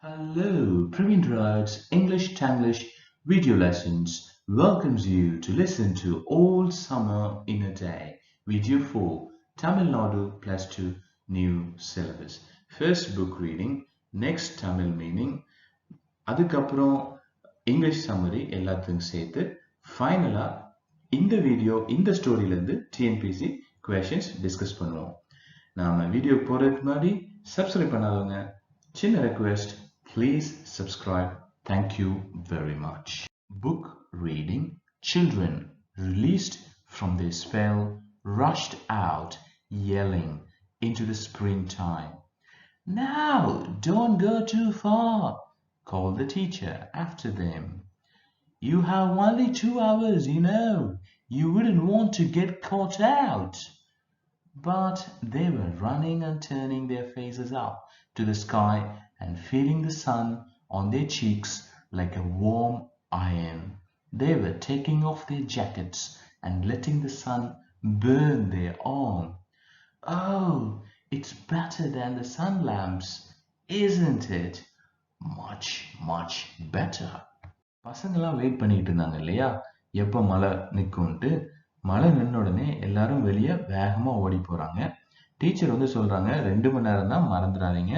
Hello, Praveendraj's English Tanglish video lessons welcomes you to listen to All Summer in a Day, Video 4, Tamil Nadu Plus 2 New Syllabus. First book reading, next Tamil meaning, அதுக்கப்புறம் English summary எல்லாத்தையும் சேர்த்து ஃபைனலா இந்த video இந்த ஸ்டோரியிலேருந்து TNPSC questions discuss பண்ணுவோம். நாம video போறதுக்கு முன்னாடி சப்ஸ்கிரைப் பண்ணாதவங்க சின்ன request, please subscribe. Thank you very much. Book reading. Children released from their spell rushed out yelling into the springtime. Now, don't go too far, called the teacher after them. You have only 2 hours, you know. You wouldn't want to get caught out. But they were running and turning their faces up to the sky and feeling the sun on their cheeks like a warm iron. They were taking off their jackets and letting the sun burn their arm. Oh, it's better than the sun lamps, isn't it? Much, much better. பசங்களாம் wait பண்ணிட்டு இருந்தாங்க இல்லையா, எப்போ மழை நிற்கும்ட்டு. மழை நின்ன உடனே எல்லாரும் வெளியே வேகமாக ஓடி போகிறாங்க. டீச்சர் சொல்கிறாங்க 2 மணி நேரம் தான், மறந்துடாதீங்க,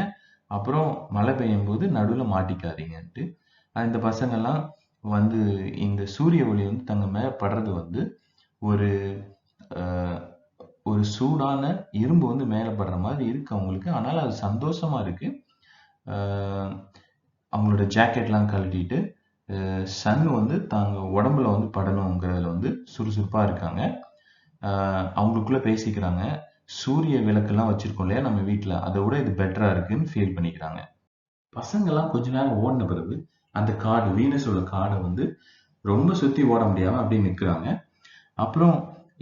அப்புறம் மழை பெய்யும் போது நடுவில் மாட்டிக்காதீங்கன்ட்டு. இந்த பசங்கள்லாம் இந்த சூரிய ஒளி தங்க மேலே படுறது ஒரு ஒரு சூடான இரும்பு மேலே படுற மாதிரி இருக்கு அவங்களுக்கு. ஆனால் அது சந்தோஷமா இருக்கு. அவங்களோட ஜாக்கெட்லாம் கழட்டிட்டு சன் தாங்க உடம்புல படணுங்கிறதுல சுறுசுறுப்பாக இருக்காங்க. அவங்களுக்குள்ள பேசிக்கிறாங்க. சூரிய விளக்கெல்லாம் வச்சிருக்கோம் இல்லையா நம்ம வீட்டில், அதை விட இது பெட்டரா இருக்குன்னு ஃபீல் பண்ணிக்கிறாங்க. பசங்கள்லாம் கொஞ்ச நேரம் ஓடின பிறகு அந்த காடு, வீனஸோட காடை ரொம்ப சுற்றி ஓட முடியாமல் அப்படியே நிற்கிறாங்க. அப்புறம்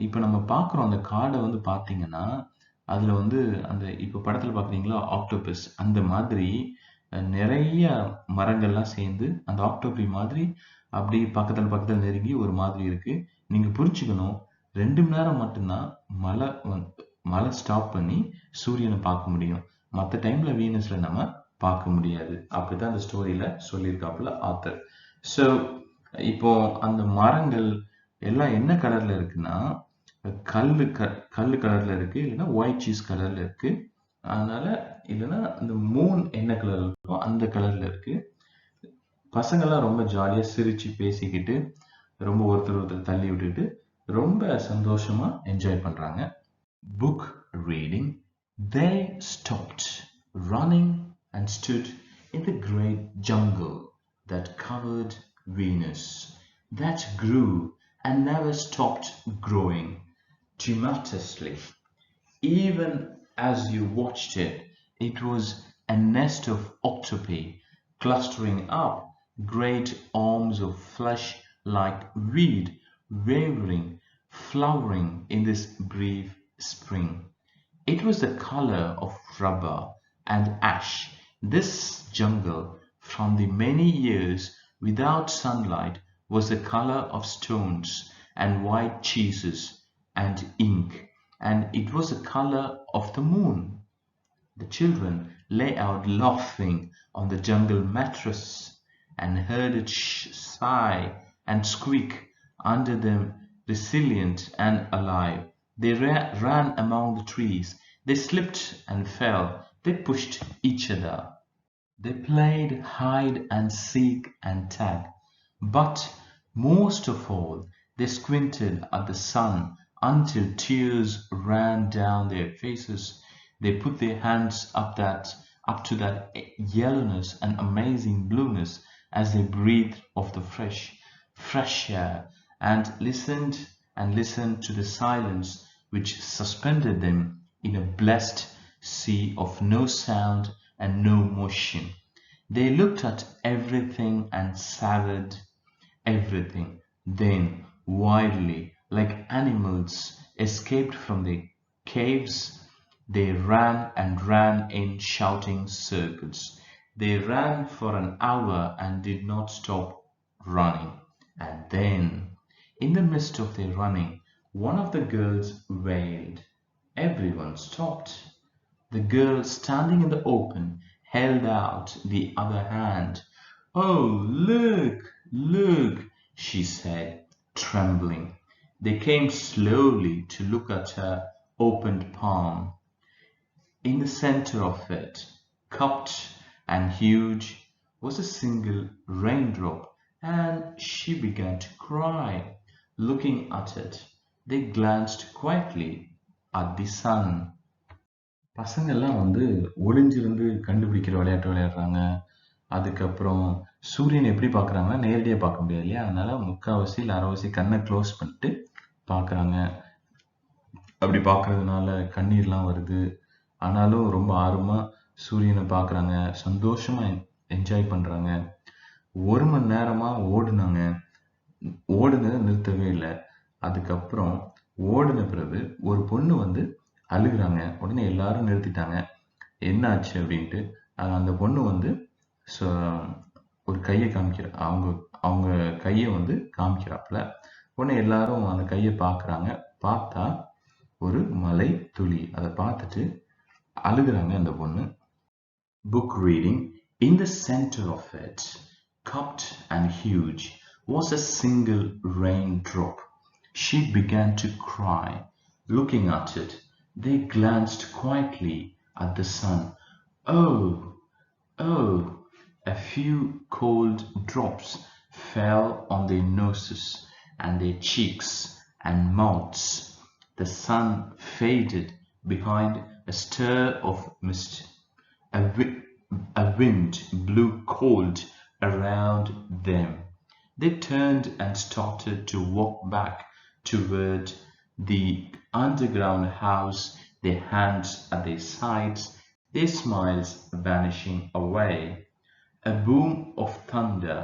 இப்போ நம்ம பார்க்குறோம் அந்த காடை பார்த்தீங்கன்னா அதில் அந்த இப்போ படத்தில் பார்க்குறீங்களா ஆக்டோபஸ், அந்த மாதிரி நிறைய மரங்கள்லாம் சேர்ந்து அந்த ஆக்டோபி மாதிரி அப்படி பக்கத்தில் நெருங்கி ஒரு மாதிரி இருக்கு. நீங்கள் புரிச்சுக்கணும், 2 மணி நேரம் மட்டும்தான் மழை ஸ்டாப் பண்ணி சூரியனை பார்க்க முடியும். மற்ற டைம்ல வீனஸ்ல நம்ம பார்க்க முடியாது. அப்படிதான் அந்த ஸ்டோரியில சொல்லியிருக்காப்புல ஆத்தர். ஸோ இப்போ அந்த மரங்கள் எல்லாம் என்ன கலர்ல இருக்குன்னா, கல்லு கலர்ல இருக்கு, இல்லைன்னா ஒயிட் சீஸ் கலர்ல இருக்கு. அதனால இல்லைன்னா இந்த மூன் என்ன கலர்ல இருக்கோ அந்த கலர்ல இருக்கு. பசங்கள்லாம் ரொம்ப ஜாலியா சிரிச்சு பேசிக்கிட்டு ரொம்ப ஒருத்தர் தள்ளி விட்டுட்டு ரொம்ப சந்தோஷமா என்ஜாய் பண்றாங்க. Book reading. They stopped running and stood in the great jungle that covered Venus, that grew and never stopped growing tumultuously. Even as you watched it, it was a nest of octopi clustering up, great arms of flesh like weed, wavering, flowering in this brief spring. It was the color of rubber and ash, this jungle, from the many years without sunlight, was the color of stones and white cheeses and ink, and it was the color of the moon. The children lay out laughing on the jungle mattress and heard it sigh and squeak under them, resilient and alive. They ran among the trees. They slipped and fell. They pushed each other. They played hide and seek and tag. But most of all, they squinted at the sun until tears ran down their faces. They put their hands up to that yellowness and amazing blueness as they breathed of the fresh air, and listened to the silence which suspended them in a blessed sea of no sound and no motion. They looked at everything and savored everything. Then, wildly, like animals escaped from their caves, they ran and ran in shouting circles. They ran for an hour and did not stop running. And then, in the midst of their running, one of the girls wailed. Everyone stopped. The girl, standing in the open, held out the other hand. "Oh, look," she said, trembling. They came slowly to look at her opened palm. In the center of it, cupped and huge, was a single raindrop, and she began to cry. Looking at it, they glanced quietly at the sun. பசங்கள்லாம் வந்து ஒளிஞ்சிருந்து கண்டுபிடிக்கிற விளையாட்டு விளையாடுறாங்க. அதுக்கப்புறம் சூரியனை எப்படி பார்க்குறாங்கன்னா, நேரடியா பார்க்க முடியாது இல்லையா? அதனால முக்காவாசி இல்ல அரைவாசி கண்ணை க்ளோஸ் பண்ணிட்டு பார்க்குறாங்க. அப்படி பார்க்கறதுனால கண்ணீர்லாம் வருது. ஆனாலும் ரொம்ப ஆர்வமா சூரியனை பார்க்குறாங்க. சந்தோஷமா என்ஜாய் பண்றாங்க. 1 மணி நேரமா ஓடுனாங்க. ஓடுனத நிறுத்தவே இல்ல. அதுக்கப்புறம் ஓடுன பிறகு ஒரு பொண்ணு வந்து அழுகுறாங்க. உடனே எல்லாரும் நிறுத்திட்டாங்க. என்ன ஆச்சு அப்படின்ட்டு. அந்த பொண்ணு வந்து ஒரு கையை அவங்க கையை வந்து காமிக்கிறாப்புல. உடனே எல்லாரும் அந்த கையை பார்க்குறாங்க. பார்த்தா ஒரு மலை துளி. அதை பார்த்துட்டு அழுகுறாங்க அந்த பொண்ணு. Book reading. In the center of it, cupped and huge, was a single raindrop. She began to cry. Looking at it, they glanced quietly at the sun. Oh, a few cold drops fell on their noses and their cheeks and mouths. The sun faded behind a stir of mist. A wind blew cold around them. They turned and started to walk back toward the underground house, their hands at their sides, their smiles vanishing away. A boom of thunder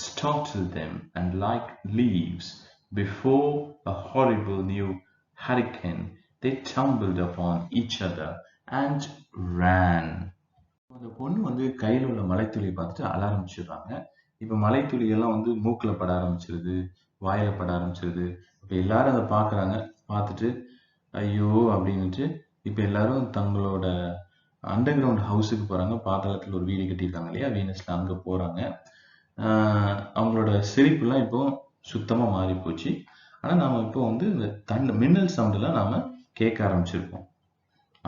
startled them, and like leaves before a horrible new hurricane, they tumbled upon each other and ran. அந்த பொண்ணு வந்து கையில உள்ள மலைத்துளியை பார்த்துட்டு அழ ஆரம்பிச்சிடுறாங்க. இப்ப மலைத்துளிகள்லாம் வந்து மூக்குல பட ஆரம்பிச்சிருது, வாயில பட ஆரம்பிச்சிருது. இப்ப எல்லாரும் அதை பார்க்கறாங்க. பார்த்துட்டு ஐயோ அப்படின்னுட்டு இப்ப எல்லாரும் தங்களோட அண்டர் கிரவுண்ட் ஹவுஸுக்கு போறாங்க. பாதாளத்துல ஒரு வீடு கட்டியிருக்காங்க இல்லையா, வீனஸ்ல, அங்க போறாங்க. அவங்களோட சிரிப்புலாம் இப்போ சுத்தமா மாறி போச்சு. ஆனா நாம இப்போ வந்து இந்த மின்னல் சவுண்ட் எல்லாம் நாம கேட்க ஆரம்பிச்சிருக்கோம்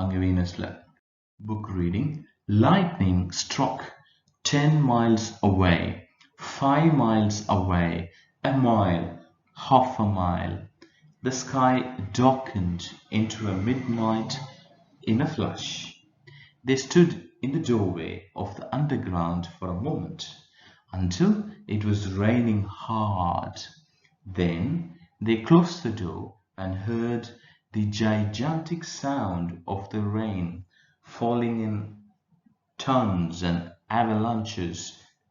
அங்க வீனஸ்ல. Book reading. Lightning struck 10 miles away, 5 miles away, a mile, half a mile. The sky darkened into a midnight in a flash. They stood in the doorway of the underground for a moment, until it was raining hard. Then they closed the door and heard the gigantic sound of the rain falling in tons and avalanches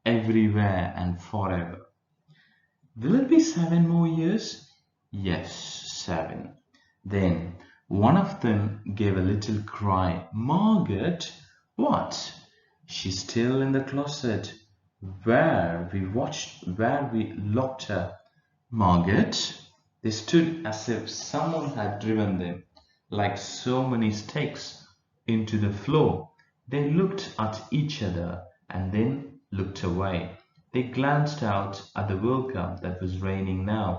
everywhere and forever. Will it be 7 more years? Yes, 7. Then one of them gave a little cry. Margaret? What? She's still in the closet where we locked her. Margaret? They stood as if someone had driven them like so many stakes into the floor. They looked at each other and then looked away. They glanced out at the World Cup that was raining now,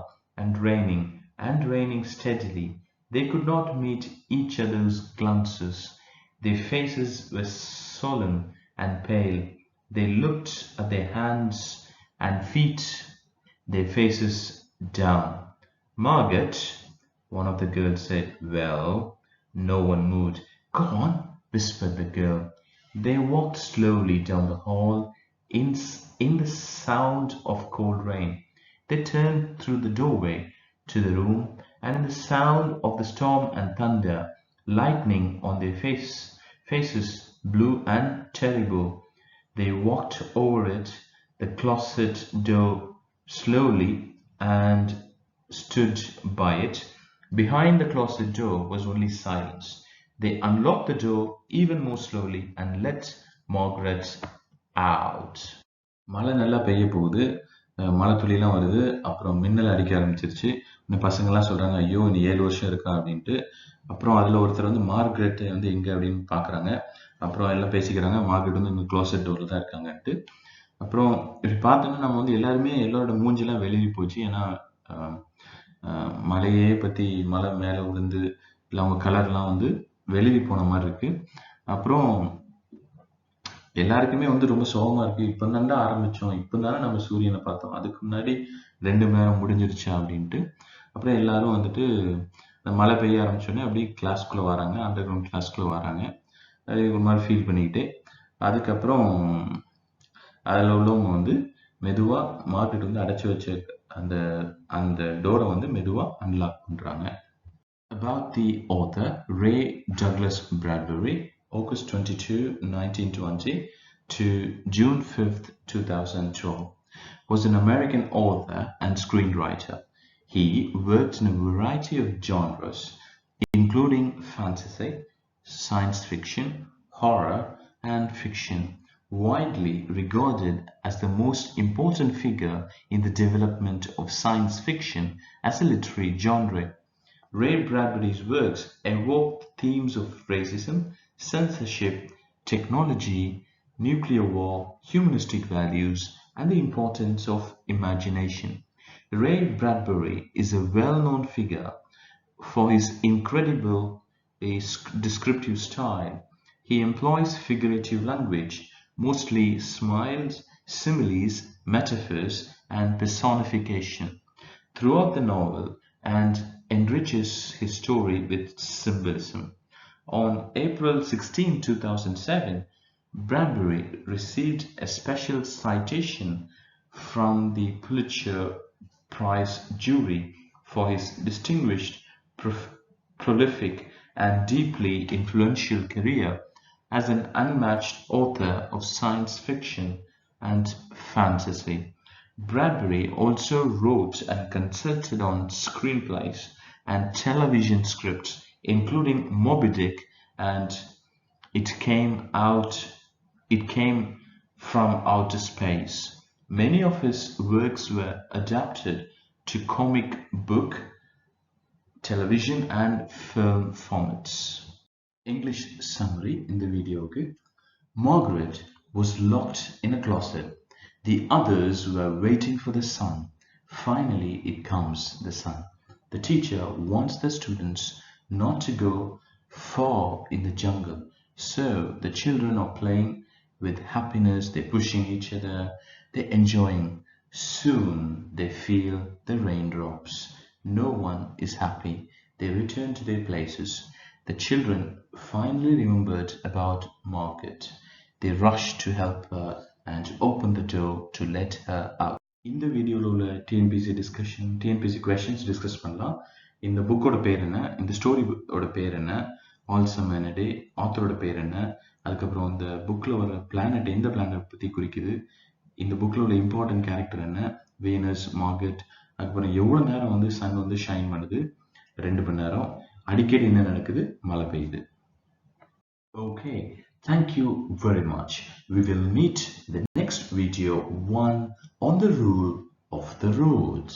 and raining steadily. They could not meet each other's glances. Their faces were solemn and pale. They looked at their hands and feet, their faces down. Margaret, one of the girls said. Well, no one moved. Go on, whispered the girl. They walked slowly down the hall in the sound of cold rain. They turned through the doorway to the room, and in the sound of the storm and thunder, lightning on their faces, blue and terrible, they walked over it, the closet door, slowly, and stood by it. Behind the closet door was only silence. They unlocked the door even more slowly and let Margaret out. மழை நல்லா பெய்ய போகுது. மழை துளிலாம் வருது. அப்புறம் மின்னல் அடிக்க ஆரம்பிச்சிருச்சு. இந்த பசங்கள்லாம் சொல்றாங்க, ஐயோ நீ 7 வருஷம் இருக்கா அப்படின்ட்டு. அப்புறம் அதில் ஒருத்தர் வந்து மார்க்ரெட் வந்து எங்கே அப்படின்னு பார்க்குறாங்க. அப்புறம் எல்லாம் பேசிக்கிறாங்க. மார்க்ரெட் வந்து இந்த க்ளோசட் டோரில் தான் இருக்காங்கன்ட்டு. அப்புறம் இப்படி பார்த்தோன்னா நம்ம வந்து எல்லாருமே எல்லாரோட மூஞ்சிலாம் வெளியே போச்சு. ஏன்னா மலையே பற்றி மலை மேலே விழுந்து இல்லை அவங்க கலர்லாம் வந்து வெளியே போன மாதிரி இருக்கு. அப்புறம் எல்லாருக்குமே வந்து ரொம்ப சோகமா இருக்கு. இப்போ தாண்டா ஆரம்பிச்சோம். இப்போ தானே நம்ம சூரியனை பார்த்தோம். அதுக்கு முன்னாடி 2 மணி நேரம் முடிஞ்சிருச்சா அப்படின்ட்டு. அப்புறம் எல்லாரும் வந்துட்டு மழை பெய்ய ஆரம்பிச்சோடனே அப்படியே கிளாஸ்க்குள்ளே வராங்க. அண்டர் கிரவுண்ட் கிளாஸ்க்குள்ளே வராங்க. அது ஒரு மாதிரி ஃபீல் பண்ணிக்கிட்டு அதுக்கப்புறம் அதில் உள்ளவங்க வந்து மெதுவாக மார்க்கெட் வந்து அடைச்சி வச்ச அந்த அந்த டோரை வந்து மெதுவாக அன்லாக் பண்ணுறாங்க. About the author Ray Douglas Bradbury, August 22, 1920 to June 5th, 2012, was an American author and screenwriter. He worked in a variety of genres, including fantasy, science fiction, horror, and fiction, widely regarded as the most important figure in the development of science fiction as a literary genre. Ray Bradbury's works evoked themes of racism, censorship, technology, nuclear war, humanistic values, and the importance of imagination. Ray Bradbury is a well-known figure for his incredible descriptive style. He employs figurative language, mostly smiles, similes, metaphors, and personification throughout the novel and enriches his story with symbolism. On April 16, 2007, Bradbury received a special citation from the Pulitzer Prize jury for his distinguished, prolific, and deeply influential career as an unmatched author of science fiction and fantasy. Bradbury also wrote and consulted on screenplays and television scripts, including Moby Dick and It Came from Outer Space. Many of his works were adapted to comic book, television, and film formats. English summary in the video. Okay? Margaret was locked in a closet. The others were waiting for the sun. Finally, it comes, the sun. The teacher wants the students not to go far in the jungle. So the children are playing with happiness, they're pushing each other, they're enjoying. Soon they feel the raindrops. No one is happy. They return to their places. The children finally remembered about Margaret. They rushed to help her and open the door to let her out. இந்த வீடியோவில் உள்ள TNPSC questions discuss பண்ணலாம். இந்த புக்கோட பேர் என்ன, இந்த ஸ்டோரியோட பேர் என்ன, ஆல்சம் என்னடே ஆத்தரோட பேர் என்ன, அதுக்கப்புறம் இந்த புக்கில் வர பிளானட் எந்த பிளானட் பற்றி குறிக்குது, இந்த புக்கில் உள்ள இம்பார்ட்டன்ட் கேரக்டர் என்ன, வீனஸ், மார்கெட், அதுக்கப்புறம் எவ்வளோ நேரம் வந்து சன் வந்து ஷைன் பண்ணுது, 2 மணி நேரம், அடிக்கடி என்ன நடக்குது, மழை பெய்யுது. Okay, thank you very much. We will meet the next video 1 on the rule of the roads.